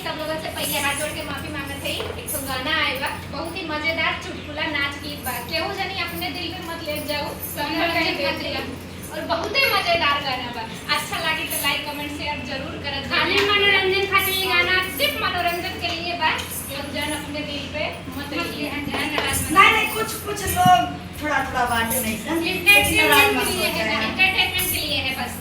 सब लोगों से पहले हाथ जोड़ के माफी मांगत है। एक तो गाना आएगा बहुत ही मजेदार चुटकुला नाच गीत बा, केहू जनी अपने दिल पे मत ले जाओ, और बहुत ही मजेदार गाना बा। अच्छा लगे तो लाइक कमेंट शेयर जरूर करत। खाली मनोरंजन खातिर ये गाना सिर्फ मनोरंजन के लिए बा, जन अपने दिल पे मत लिए। नहीं कुछ लोग थोड़ा बात नहीं, एंटरटेनमेंट के लिए है बस।